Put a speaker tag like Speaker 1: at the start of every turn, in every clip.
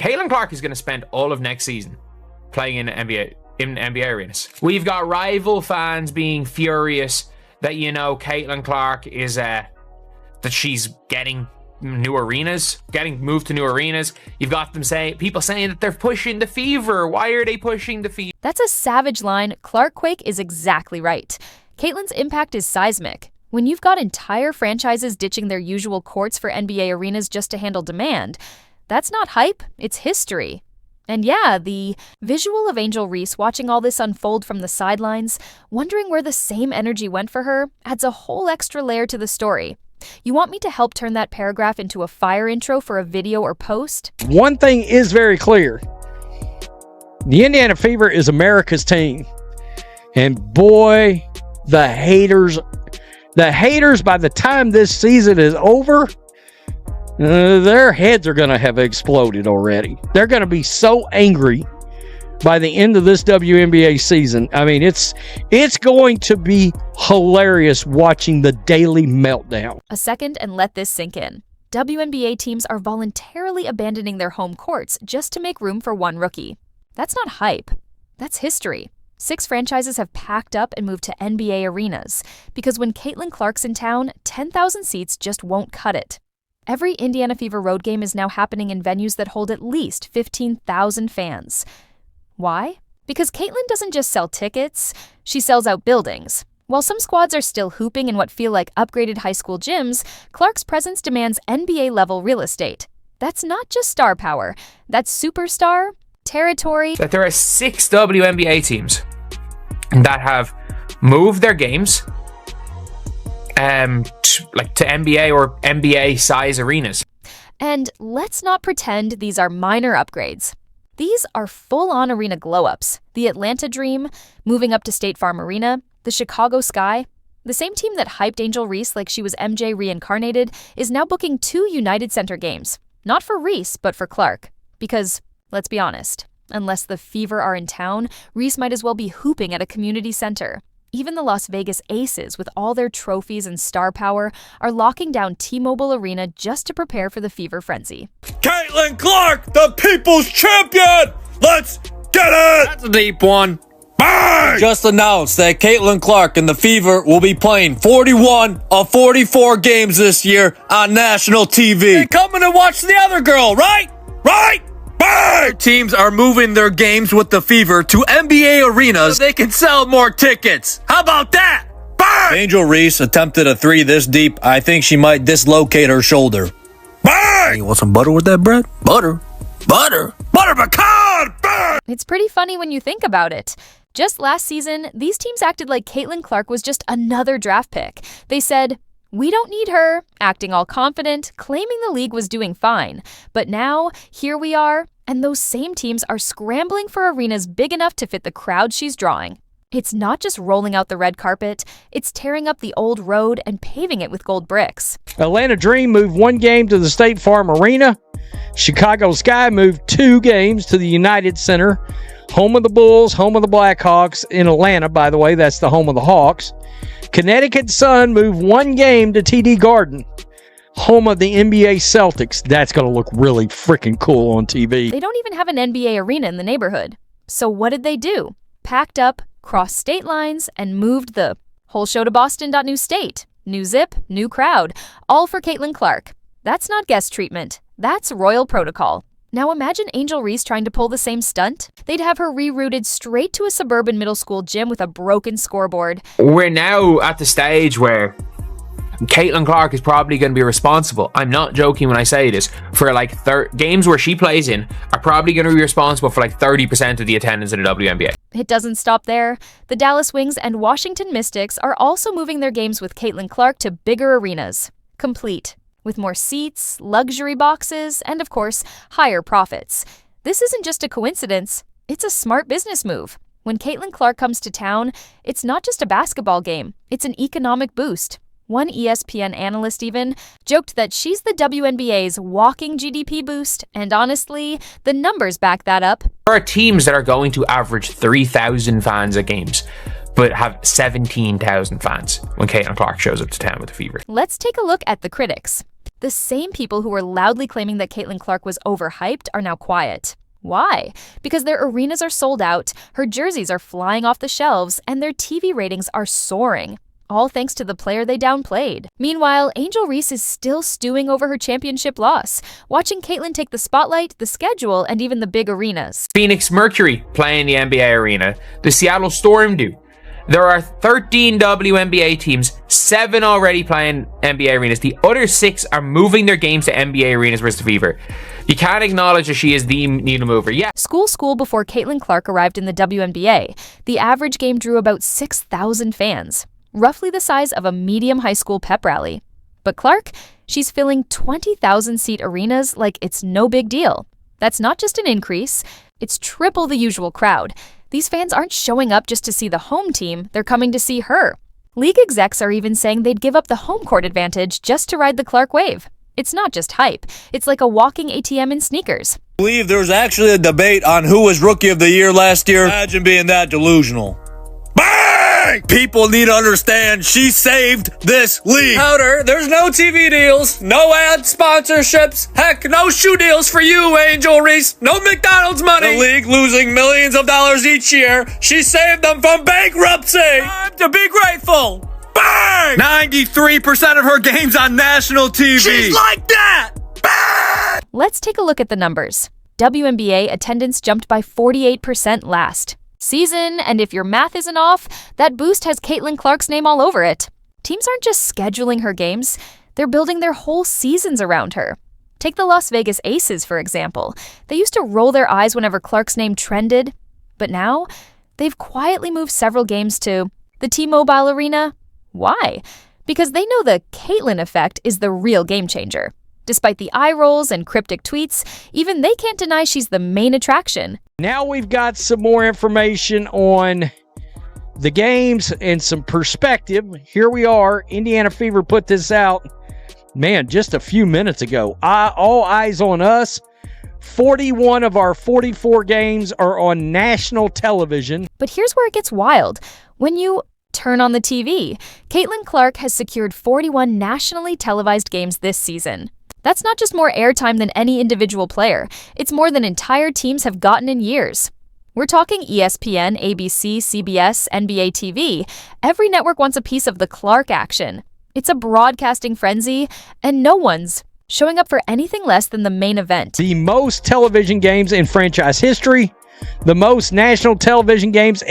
Speaker 1: Caitlin Clark is going to spend all of next season playing in NBA arenas. We've got rival fans being furious that, you know, Caitlin Clark is that she's getting new arenas, getting moved to new arenas. You've got people saying that they're pushing the Fever. Why are they pushing the Fever?
Speaker 2: That's a savage line. Clarkquake is exactly right. Caitlyn's impact is seismic. When you've got entire franchises ditching their usual courts for NBA arenas just to handle demand, that's not hype, it's history. And yeah, the visual of Angel Reese watching all this unfold from the sidelines, wondering where the same energy went for her, adds a whole extra layer to the story. You want me to help turn that paragraph into a fire intro for a video or post?
Speaker 3: One thing is very clear. The Indiana Fever is America's team. And boy, the haters, by the time this season is over, their heads are going to have exploded already. They're going to be so angry by the end of this WNBA season. I mean, it's going to be hilarious watching the daily meltdown.
Speaker 2: A second and let this sink in. WNBA teams are voluntarily abandoning their home courts just to make room for one rookie. That's not hype. That's history. 6 franchises have packed up and moved to NBA arenas because when Caitlin Clark's in town, 10,000 seats just won't cut it. Every Indiana Fever road game is now happening in venues that hold at least 15,000 fans. Why? Because Caitlin doesn't just sell tickets, she sells out buildings. While some squads are still hooping in what feel like upgraded high school gyms, Clark's presence demands NBA-level real estate. That's not just star power, that's superstar territory.
Speaker 1: That there are 6 WNBA teams that have moved their games to NBA or NBA size arenas.
Speaker 2: And let's not pretend these are minor upgrades. These are full-on arena glow-ups. The Atlanta Dream, moving up to State Farm Arena, the Chicago Sky. The same team that hyped Angel Reese like she was MJ reincarnated is now booking 2 United Center games. Not for Reese, but for Clark. Because, let's be honest, unless the Fever are in town, Reese might as well be hooping at a community center. Even the Las Vegas Aces, with all their trophies and star power, are locking down T-Mobile Arena just to prepare for the Fever frenzy.
Speaker 4: Caitlin Clark, the people's champion! Let's get it!
Speaker 5: That's a deep one.
Speaker 4: Bang!
Speaker 5: Just announced that Caitlin Clark and the Fever will be playing 41 of 44 games this year on national TV. They're coming to watch the other girl, right? Right?
Speaker 4: Bang!
Speaker 5: Teams are moving their games with the Fever to NBA arenas so they can sell more tickets. How about that?
Speaker 4: Bang!
Speaker 5: Angel Reese attempted a 3 this deep. I think she might dislocate her shoulder.
Speaker 4: Bang!
Speaker 5: Hey, you want some butter with that bread? Butter.
Speaker 4: Butter pecan! Bang!
Speaker 2: It's pretty funny when you think about it. Just last season, these teams acted like Caitlin Clark was just another draft pick. They said, "We don't need her," acting all confident, claiming the league was doing fine. But now, here we are, and those same teams are scrambling for arenas big enough to fit the crowd she's drawing. It's not just rolling out the red carpet, it's tearing up the old road and paving it with gold bricks.
Speaker 3: Atlanta Dream moved 1 game to the State Farm Arena. Chicago Sky moved 2 games to the United Center. Home of the Bulls, home of the Blackhawks. In Atlanta, by the way, that's the home of the Hawks. Connecticut Sun moved 1 game to TD Garden, home of the NBA Celtics. That's going to look really freaking cool on TV.
Speaker 2: They don't even have an NBA arena in the neighborhood. So what did they do? Packed up, crossed state lines, and moved the whole show to Boston. New state, new zip, new crowd, all for Caitlin Clark. That's not guest treatment. That's royal protocol. Now imagine Angel Reese trying to pull the same stunt. They'd have her rerouted straight to a suburban middle school gym with a broken scoreboard.
Speaker 1: We're now at the stage where Caitlin Clark is probably going to be responsible. I'm not joking when I say this. For like games where she plays in are probably going to be responsible for like 30% of the attendance in the WNBA.
Speaker 2: It doesn't stop there. The Dallas Wings and Washington Mystics are also moving their games with Caitlin Clark to bigger arenas. Complete. With more seats, luxury boxes, and of course, higher profits. This isn't just a coincidence, it's a smart business move. When Caitlin Clark comes to town, it's not just a basketball game, it's an economic boost. One ESPN analyst even joked that she's the WNBA's walking GDP boost, and honestly, the numbers back that up.
Speaker 1: There are teams that are going to average 3,000 fans at games, but have 17,000 fans when Caitlin Clark shows up to town with the Fever.
Speaker 2: Let's take a look at the critics. The same people who were loudly claiming that Caitlin Clark was overhyped are now quiet. Why? Because their arenas are sold out, her jerseys are flying off the shelves, and their TV ratings are soaring. All thanks to the player they downplayed. Meanwhile, Angel Reese is still stewing over her championship loss, watching Caitlin take the spotlight, the schedule, and even the big arenas.
Speaker 1: Phoenix Mercury play in the NBA arena. The Seattle Storm do. There are 13 WNBA teams, 7 already playing NBA arenas. The other 6 are moving their games to NBA arenas versus the Fever. You can't acknowledge that she is the needle mover. Yeah.
Speaker 2: School before Caitlin Clark arrived in the WNBA, the average game drew about 6,000 fans, roughly the size of a medium high school pep rally. But Clark, she's filling 20,000-seat arenas like it's no big deal. That's not just an increase, it's triple the usual crowd. These fans aren't showing up just to see the home team, they're coming to see her. League execs are even saying they'd give up the home court advantage just to ride the Clark wave. It's not just hype, it's like a walking ATM in sneakers.
Speaker 5: I believe there was actually a debate on who was Rookie of the Year last year. Imagine being that delusional. Bang! People need to understand she saved this league. Powder, there's no TV deals, no ad sponsorships, heck, no shoe deals for you, Angel Reese, no McDonald's money. The league losing millions of dollars each year. She saved them from bankruptcy. Time to be grateful. Bang! 93% of her games on national TV. She's like that. Bang!
Speaker 2: Let's take a look at the numbers. WNBA attendance jumped by 48% last season, and if your math isn't off, that boost has Caitlin Clark's name all over it. Teams aren't just scheduling her games, they're building their whole seasons around her. Take the Las Vegas Aces, for example. They used to roll their eyes whenever Clark's name trended, but now they've quietly moved several games to the T-Mobile Arena. Why? Because they know the Caitlin effect is the real game changer. Despite the eye rolls and cryptic tweets, even they can't deny she's the main attraction.
Speaker 3: Now we've got some more information on the games and some perspective. Here we are. Indiana Fever put this out, man, just a few minutes ago. All eyes on us. 41 of our 44 games are on national television.
Speaker 2: But here's where it gets wild. When you turn on the TV, Caitlin Clark has secured 41 nationally televised games this season. That's not just more airtime than any individual player. It's more than entire teams have gotten in years. We're talking ESPN, ABC, CBS, NBA TV. Every network wants a piece of the Clark action. It's a broadcasting frenzy, and no one's showing up for anything less than the main event.
Speaker 3: The most television games in franchise history, the most national television games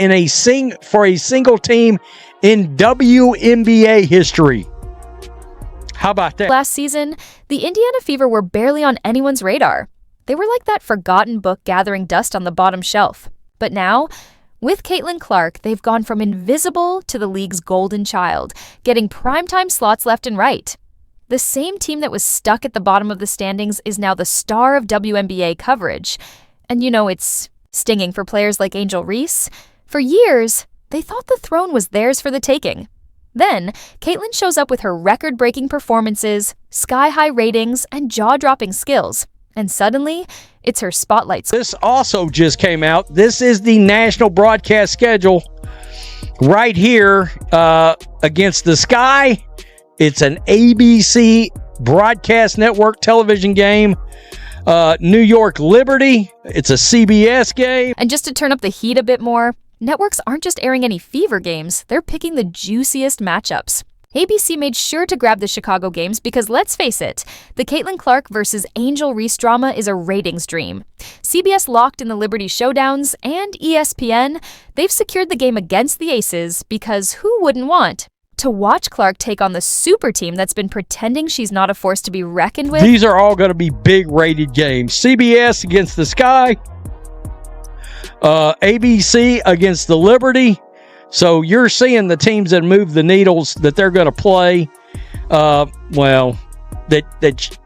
Speaker 3: for a single team in WNBA history. How about that?
Speaker 2: Last season, the Indiana Fever were barely on anyone's radar. They were like that forgotten book gathering dust on the bottom shelf. But now, with Caitlin Clark, they've gone from invisible to the league's golden child, getting primetime slots left and right. The same team that was stuck at the bottom of the standings is now the star of WNBA coverage. And you know, it's stinging for players like Angel Reese. For years, they thought the throne was theirs for the taking. Then, Caitlin shows up with her record-breaking performances, sky-high ratings, and jaw-dropping skills. And suddenly, it's her spotlight.
Speaker 3: This also just came out. This is the national broadcast schedule right here against the Sky. It's an ABC broadcast network television game. New York Liberty. It's a CBS game.
Speaker 2: And just to turn up the heat a bit more, networks aren't just airing any Fever games, they're picking the juiciest matchups. ABC made sure to grab the Chicago games because, let's face it, the Caitlin Clark versus Angel Reese drama is a ratings dream. CBS locked in the Liberty showdowns, and ESPN, they've secured the game against the Aces because who wouldn't want to watch Clark take on the super team that's been pretending she's not a force to be reckoned with?
Speaker 3: These are all going to be big rated games. CBS against the Sky. ABC against the Liberty. So you're seeing the teams that move the needles that they're going to play. That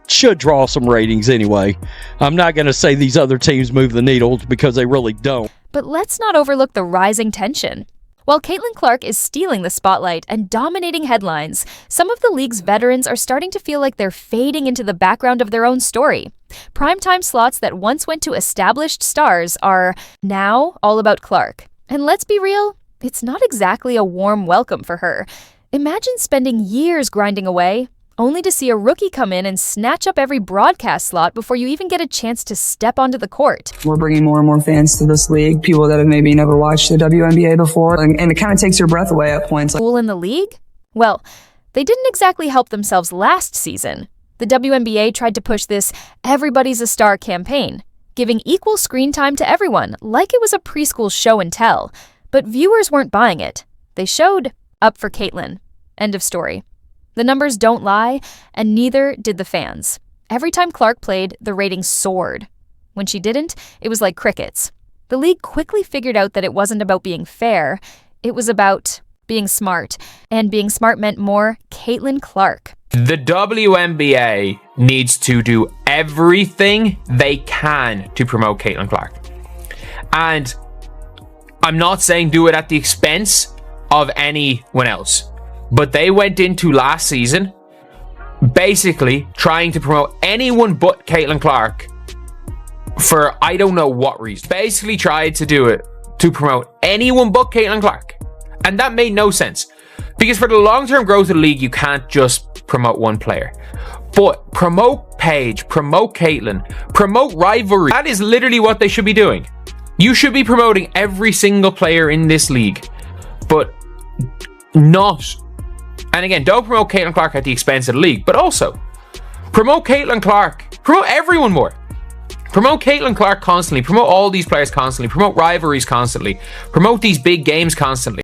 Speaker 3: should draw some ratings anyway. I'm not going to say these other teams move the needles because they really don't.
Speaker 2: But let's not overlook the rising tension. While Caitlin Clark is stealing the spotlight and dominating headlines, some of the league's veterans are starting to feel like they're fading into the background of their own story. Primetime slots that once went to established stars are now all about Clark. And let's be real, it's not exactly a warm welcome for her. Imagine spending years grinding away, only to see a rookie come in and snatch up every broadcast slot before you even get a chance to step onto the court.
Speaker 6: We're bringing more and more fans to this league, people that have maybe never watched the WNBA before, and it kind of takes your breath away at points.
Speaker 2: Cool in the league? Well, they didn't exactly help themselves last season. The WNBA tried to push this everybody's a star campaign, giving equal screen time to everyone like it was a preschool show and tell. But viewers weren't buying it. They showed up for Caitlin. End of story. The numbers don't lie, and neither did the fans. Every time Clark played, the ratings soared. When she didn't, it was like crickets. The league quickly figured out that it wasn't about being fair. It was about being smart. And being smart meant more Caitlin Clark.
Speaker 1: The WNBA needs to do everything they can to promote Caitlin Clark. And I'm not saying do it at the expense of anyone else, but they went into last season basically trying to promote anyone but Caitlin Clark for I don't know what reason. Basically tried to do it to promote anyone but Caitlin Clark. And that made no sense. Because for the long-term growth of the league, you can't just promote one player. But promote Paige, promote Caitlin, promote rivalry. That is literally what they should be doing. You should be promoting every single player in this league. But not... And again, don't promote Caitlin Clark at the expense of the league. But also, promote Caitlin Clark. Promote everyone more. Promote Caitlin Clark constantly. Promote all these players constantly. Promote rivalries constantly. Promote these big games constantly.